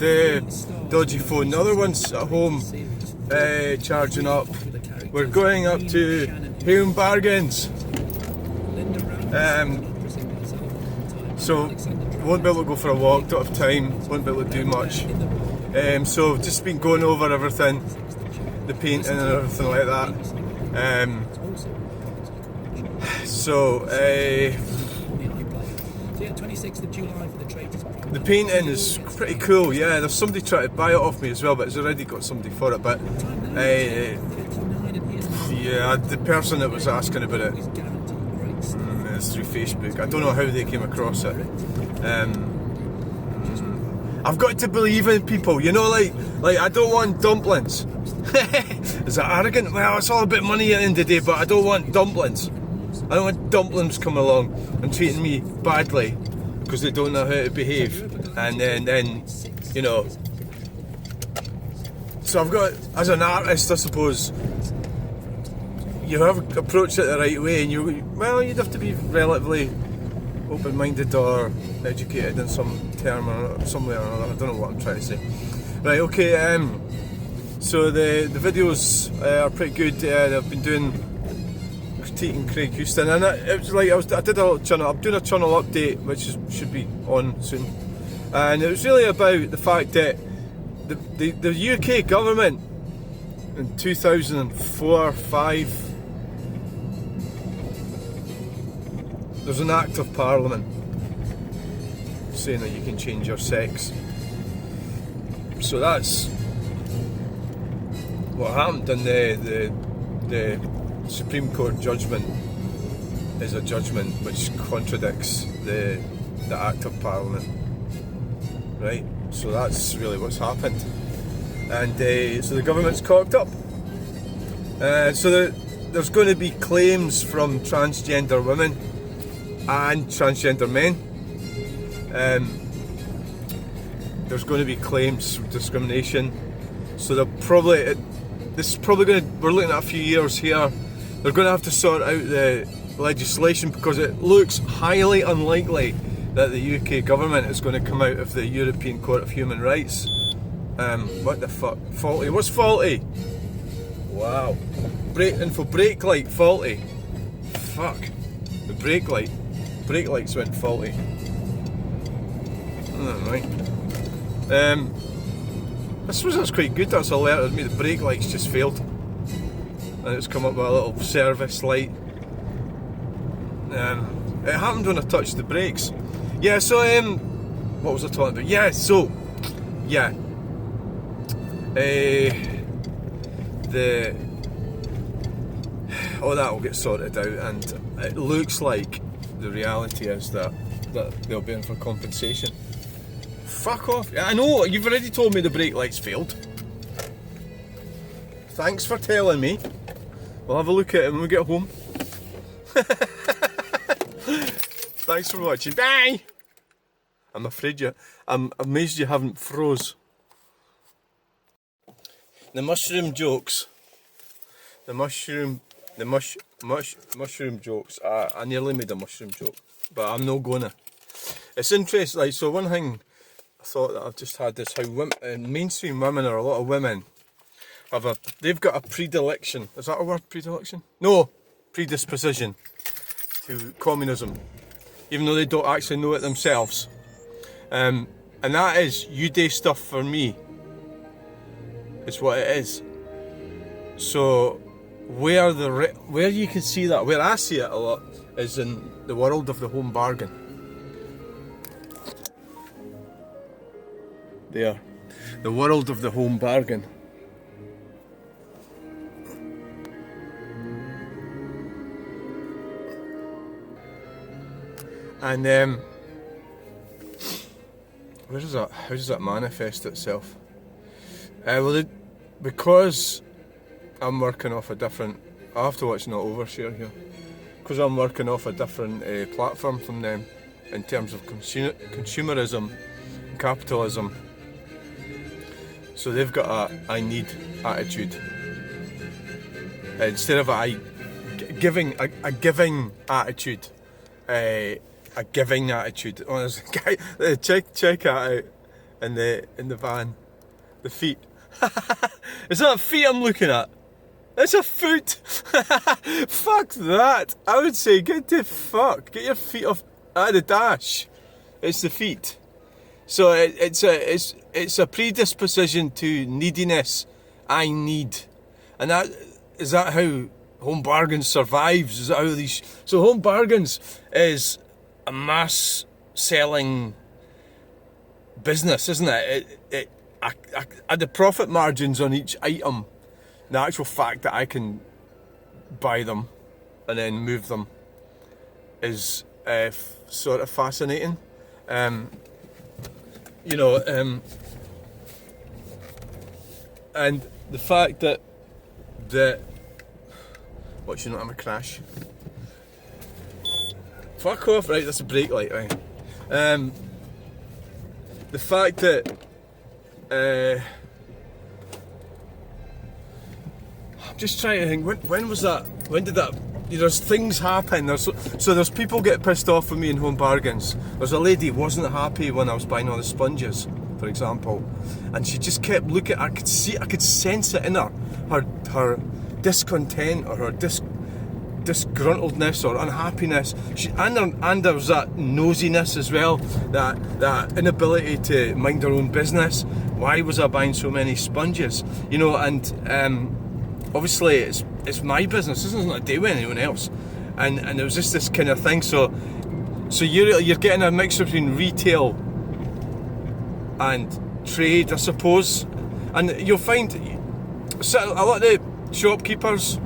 the dodgy phone. The other one's at home, charging up. We're going up to Home Bargains. So won't be able to go for a walk, don't have time, won't be able to do much. So just been going over everything, the painting and everything like that. The painting is pretty cool, yeah. There's somebody trying to buy it off me as well, but it's already got somebody for it. But yeah, the person that was asking about it, it's through Facebook. I don't know how they came across it. I've got to believe in people, you know, like I don't want dumplings. Is that arrogant? Well, it's all about money at the end of the day, but I don't want dumplings. I don't want dumplings coming along and treating me badly because they don't know how to behave. And then, you know. So I've got, as an artist, I suppose, you have approached it the right way, and you'd have to be relatively open-minded or educated in some term or somewhere or another. I don't know what I'm trying to say. Right, okay. So the videos are pretty good. I've been doing critiquing Craig Houston, and it was like I did a channel. I'm doing a channel update, which should be on soon, and it was really about the fact that the UK government in 2004-05, there's an Act of Parliament saying that you can change your sex. So that's what happened, and the Supreme Court judgment is a judgment which contradicts the Act of Parliament, right? So that's really what's happened, and so the government's cocked up. So there's going to be claims from transgender women and transgender men. There's going to be claims of discrimination. So we're looking at a few years here. They're going to have to sort out the legislation because it looks highly unlikely that the UK government is going to come out of the European Court of Human Rights. What the fuck? Faulty? What's faulty? Wow. Brake light faulty. Fuck. The brake lights went faulty. Right. I suppose that's quite good. That's alerted me the brake lights just failed, and it's come up with a little service light. It happened when I touched the brakes. Yeah. So what was I talking about? Yeah. So yeah. All that will get sorted out, and it looks like the reality is that they'll be in for compensation. Fuck off. I know, you've already told me the brake lights failed. Thanks for telling me. We'll have a look at it when we get home. Thanks for watching. Bye! I'm amazed you haven't froze. The mushroom jokes. Mushroom jokes. I nearly made a mushroom joke, but I'm not gonna. It's interesting. Like, so one thing I thought that I've just had is how mainstream women, or a lot of women, they've got a predilection. Is that a word? Predilection? No, predisposition to communism, even though they don't actually know it themselves. And that is, you do stuff for me. It's what it is. So where you can see that, where I see it a lot, is in the world of the home bargain. There, the world of the home bargain. And where does that? How does that manifest itself? Because I'm working off a different. I have to watch Not Overshare here. Because I'm working off a different platform from them in terms of consumerism, capitalism. So they've got a I need attitude instead of a giving attitude. A giving attitude. Oh, there's a guy. Check it out. in the van. The feet. Is that feet I'm looking at? It's a foot. Fuck that. I would say get the fuck. Get your feet off out of the dash. It's the feet. So it's a predisposition to neediness. I need, and is that how Home Bargains survives? Is that how these? So Home Bargains is a mass selling business, isn't it? The profit margins on each item, the actual fact that I can buy them and then move them is sort of fascinating. You know, and the fact that watch you not have a crash. Fuck off, right, that's a brake light, right. The fact that I'm just trying to think, when was that, when did that, there's things happen, so there's people get pissed off with me in Home Bargains. There's a lady who wasn't happy when I was buying all the sponges, for example, and she just kept looking, I could sense it in her discontent or her disgruntledness or unhappiness. And there was that nosiness as well, that inability to mind her own business. Why was I buying so many sponges? You know, and obviously it's my business. This isn't a day with anyone else. And it was just this kind of thing. So you're getting a mix between retail and trade, I suppose. And you'll find a lot of the shopkeepers.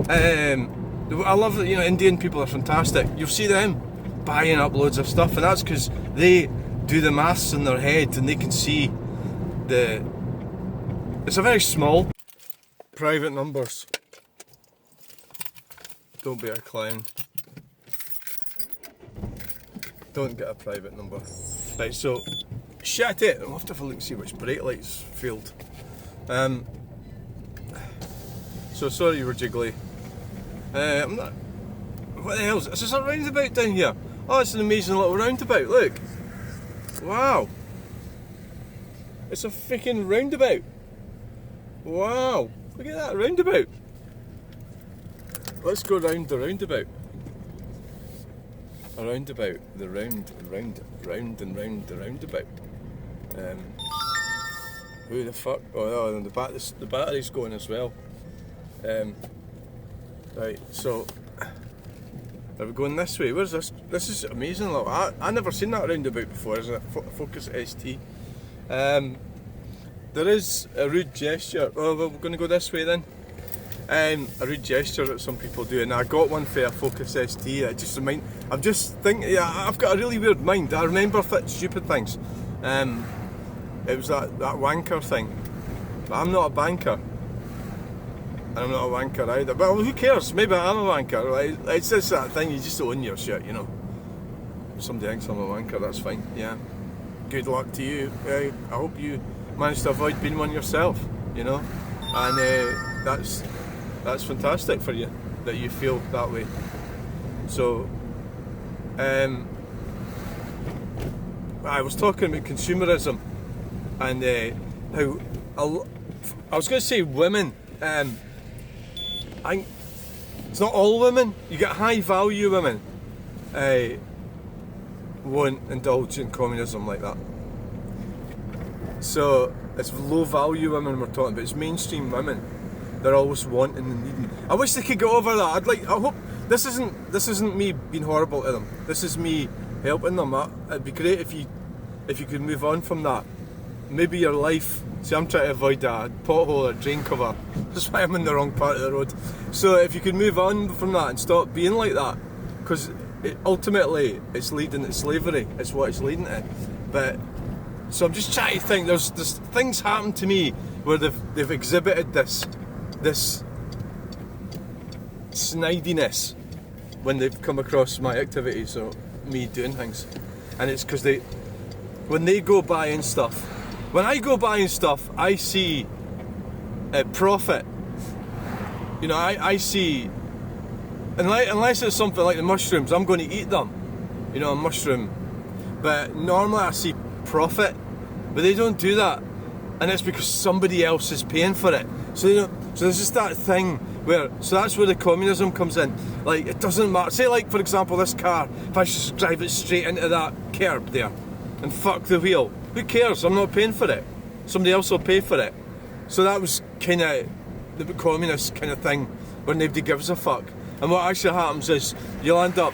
I love that, you know, Indian people are fantastic. You'll see them buying up loads of stuff, and that's because they do the maths in their head and they can see it's a very small. Private numbers. Don't be a clown. Don't get a private number. Right, so shit it. I'll have to have a look and see which brake lights failed. So sorry you were jiggly. I'm not. What the hell is this? Is a roundabout down here? Oh, it's an amazing little roundabout. Look. Wow. It's a freaking roundabout. Wow. Look at that roundabout. Let's go round the roundabout. A roundabout. The round and round the roundabout. Who the fuck? Oh, and the battery's going as well. Right, so are we going this way? Where's this? This is amazing. Look, I never seen that roundabout before. Is it Focus ST? There is a rude gesture. Oh, well, we're going to go this way then. A rude gesture that some people do, and I got one for a Focus ST. It just I'm just thinking. Yeah, I've got a really weird mind. I remember stupid things. It was that wanker thing. But I'm not a banker. And I'm not a wanker either. But who cares? Maybe I'm a wanker. Right? It's just that thing, you just own your shit, you know. If somebody thinks I'm a wanker, that's fine. Yeah. Good luck to you. I hope you manage to avoid being one yourself, you know. And that's fantastic for you, that you feel that way. So, I was talking about consumerism and how I was going to say women. It's not all women. You get high value women won't indulge in communism like that. So it's low value women we're talking about. It's mainstream women. They're always wanting and needing. I wish they could get over that. I hope this isn't me being horrible to them. This is me helping them. It'd be great if you could move on from that. Maybe your life. See, I'm trying to avoid a pothole or drain cover. That's why I'm in the wrong part of the road. So if you could move on from that and stop being like that, because ultimately it's leading to slavery. It's what it's leading to. But so I'm just trying to think. There's things happen to me where they've exhibited this snidiness when they've come across my activities or me doing things, and it's because when they go buying stuff. When I go buying stuff, I see a profit. You know, I see, unless it's something like the mushrooms, I'm going to eat them. You know, a mushroom. But normally I see profit but they don't do that, and it's because somebody else is paying for it. So they don't. So there's just that thing where. So that's where the communism comes in. Like, it doesn't matter. Say, like, for example, this car. If I just drive it straight into that curb there, and fuck the wheel, who cares? I'm not paying for it. Somebody else will pay for it. So that was kind of the communist kind of thing, where nobody gives a fuck. And what actually happens is you'll end up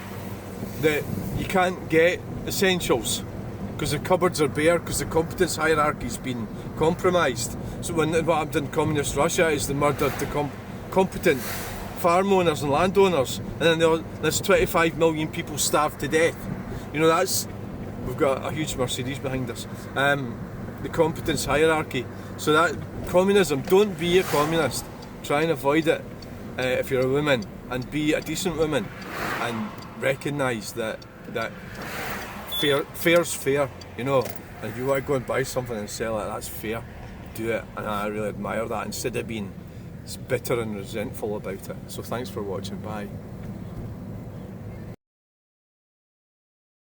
that you can't get essentials because the cupboards are bare, because the competence hierarchy's been compromised. So what happened in communist Russia is they murdered the competent farm owners and landowners, and then there's 25 million people starved to death. You know, we've got a huge Mercedes behind us. The competence hierarchy. So that communism, don't be a communist. Try and avoid it if you're a woman, and be a decent woman, and recognise that fair's fair, you know. And if you want to go and buy something and sell it, that's fair. Do it, and I really admire that, instead of being bitter and resentful about it. So thanks for watching. Bye.